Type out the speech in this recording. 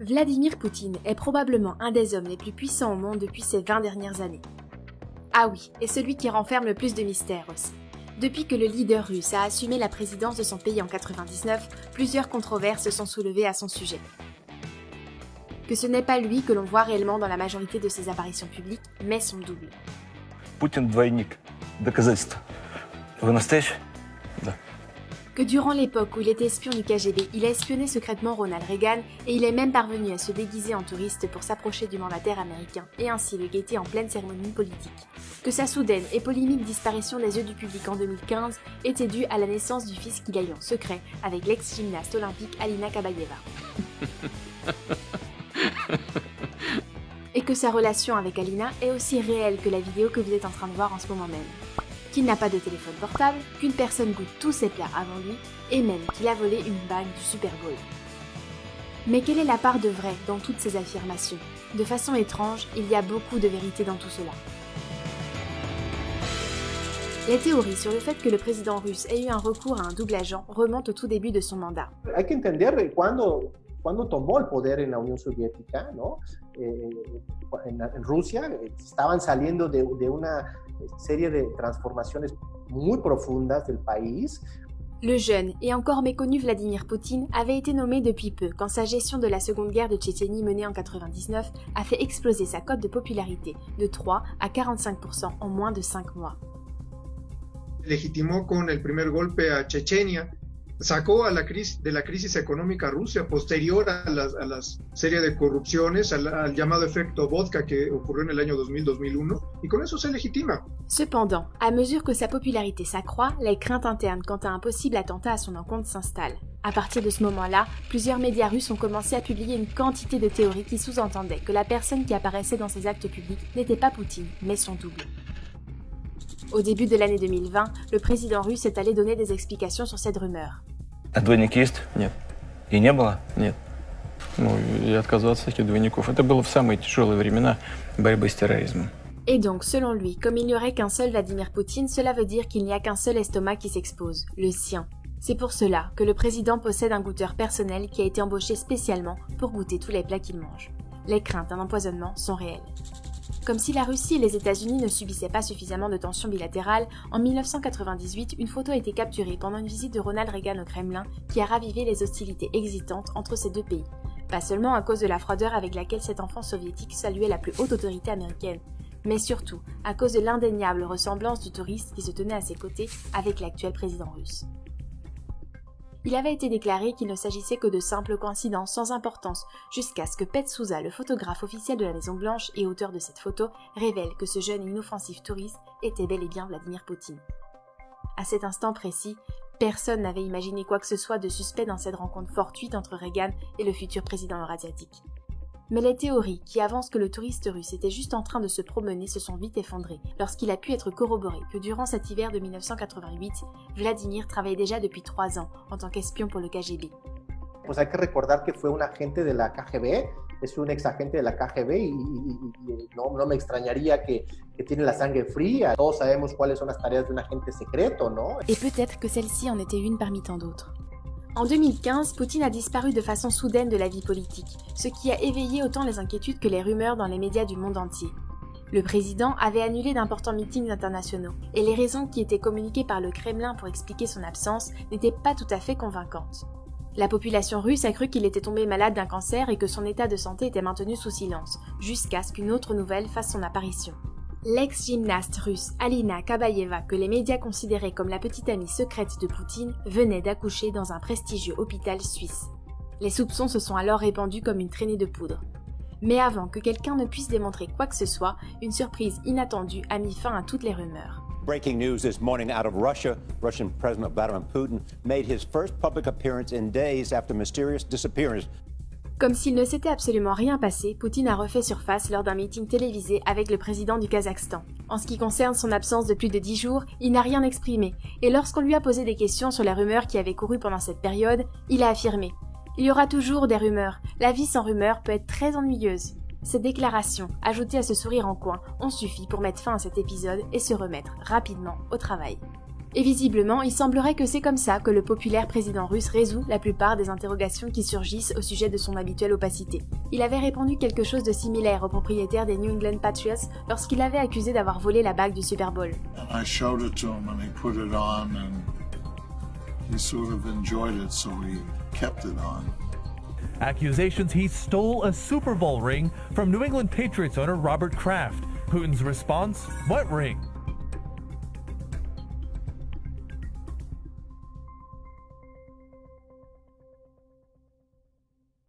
Vladimir Poutine est probablement un des hommes les plus puissants au monde depuis ces 20 dernières années. Ah oui, et celui qui renferme le plus de mystères aussi. Depuis que le leader russe a assumé la présidence de son pays en 1999, plusieurs controverses se sont soulevées à son sujet. Que ce n'est pas lui que l'on voit réellement dans la majorité de ses apparitions publiques, mais son double. Путин двойник. Доказательства. Вы настоящий? Да. Que durant l'époque où il était espion du KGB, il a espionné secrètement Ronald Reagan et il est même parvenu à se déguiser en touriste pour s'approcher du mandataire américain et ainsi le guetter en pleine cérémonie politique. Que sa soudaine et polémique disparition des yeux du public en 2015 était due à la naissance du fils qu'il a eu en secret avec l'ex-gymnaste olympique Alina Kabayeva. Et que sa relation avec Alina est aussi réelle que la vidéo que vous êtes en train de voir en ce moment même. Qu'il n'a pas de téléphone portable, qu'une personne goûte tous ses plats avant lui, et même qu'il a volé une bague du Super Bowl. Mais quelle est la part de vrai dans toutes ces affirmations? De façon étrange, il y a beaucoup de vérité dans tout cela. Les théories sur le fait que le président russe ait eu un recours à un double agent remontent au tout début de son mandat. Hay que entender cuando tomó el poder en la Unión Soviética, ¿no? En Rusia estaban saliendo de una serie de transformaciones muy profundas del país. Le jeune et encore méconnu Vladimir Poutine avait été nommé depuis peu quand sa gestion de la seconde guerre de Tchétchénie menée en 1999 a fait exploser sa cote de popularité de 3 à 45% en moins de 5 mois. Legitimó con el primer golpe a Chechenia, sacó de la crisis económica Rusia posterior a la serie de corrupciones, al llamado efecto vodka que ocurrió en el año 2000-2001, y con eso se legitima. Cependant, à mesure que sa popularité s'accroît, les craintes internes quant à un possible attentat à son encontre s'installent. À partir de ce moment-là, plusieurs médias russes ont commencé à publier une quantité de théories qui sous-entendaient que la personne qui apparaissait dans ses actes publics n'était pas Poutine, mais son double. Au début de l'année 2020, le président russe est allé donner des explications sur cette rumeur. А двойник есть? Нет. И не было? Нет. И отказываться от таких двойников. Это было в самые тяжелые времена борьбы с терроризмом. Et donc, selon lui, comme il n'y aurait qu'un seul Vladimir Poutine, cela veut dire qu'il n'y a qu'un seul estomac qui s'expose, le sien. C'est pour cela que le président possède un goûteur personnel qui a été embauché spécialement pour goûter tous les plats qu'il mange. Les craintes d'un empoisonnement sont réelles. Comme si la Russie et les États-Unis ne subissaient pas suffisamment de tensions bilatérales, en 1998, une photo a été capturée pendant une visite de Ronald Reagan au Kremlin qui a ravivé les hostilités existantes entre ces deux pays. Pas seulement à cause de la froideur avec laquelle cet enfant soviétique saluait la plus haute autorité américaine, mais surtout à cause de l'indéniable ressemblance du touriste qui se tenait à ses côtés avec l'actuel président russe. Il avait été déclaré qu'il ne s'agissait que de simples coïncidences sans importance, jusqu'à ce que Pete Souza, le photographe officiel de la Maison-Blanche et auteur de cette photo, révèle que ce jeune et inoffensif touriste était bel et bien Vladimir Poutine. À cet instant précis, personne n'avait imaginé quoi que ce soit de suspect dans cette rencontre fortuite entre Reagan et le futur président eurasiatique. Mais les théories qui avancent que le touriste russe était juste en train de se promener se sont vite effondrées lorsqu'il a pu être corroboré que durant cet hiver de 1988, Vladimir travaillait déjà depuis 3 ans en tant qu'espion pour le KGB. Pues hay que recordar que fue un agente de la KGB, es un ex agente de la KGB y no me extrañaría que tiene la sangre fría. Todos sabemos cuáles son las tareas de un agente secreto, ¿no? Et peut-être que celle-ci en était une parmi tant d'autres. En 2015, Poutine a disparu de façon soudaine de la vie politique, ce qui a éveillé autant les inquiétudes que les rumeurs dans les médias du monde entier. Le président avait annulé d'importants meetings internationaux, et les raisons qui étaient communiquées par le Kremlin pour expliquer son absence n'étaient pas tout à fait convaincantes. La population russe a cru qu'il était tombé malade d'un cancer et que son état de santé était maintenu sous silence, jusqu'à ce qu'une autre nouvelle fasse son apparition. L'ex-gymnaste russe Alina Kabayeva, que les médias considéraient comme la petite amie secrète de Poutine, venait d'accoucher dans un prestigieux hôpital suisse. Les soupçons se sont alors répandus comme une traînée de poudre. Mais avant que quelqu'un ne puisse démontrer quoi que ce soit, une surprise inattendue a mis fin à toutes les rumeurs. Breaking news this morning out of Russia. Russian President Vladimir Putin made his first public appearance in days after mysterious disappearance. Comme s'il ne s'était absolument rien passé, Poutine a refait surface lors d'un meeting télévisé avec le président du Kazakhstan. En ce qui concerne son absence de plus de 10 jours, il n'a rien exprimé, et lorsqu'on lui a posé des questions sur les rumeurs qui avaient couru pendant cette période, il a affirmé « Il y aura toujours des rumeurs, la vie sans rumeurs peut être très ennuyeuse ». Ces déclarations, ajoutées à ce sourire en coin, ont suffi pour mettre fin à cet épisode et se remettre rapidement au travail. Et visiblement, il semblerait que c'est comme ça que le populaire président russe résout la plupart des interrogations qui surgissent au sujet de son habituelle opacité. Il avait répondu quelque chose de similaire au propriétaire des New England Patriots lorsqu'il l'avait accusé d'avoir volé la bague du Super Bowl. I showed it to him and he put it on and he sort of enjoyed it, so he kept it on. Accusations he stole a Super Bowl ring from New England Patriots owner Robert Kraft. Putin's response? What ring?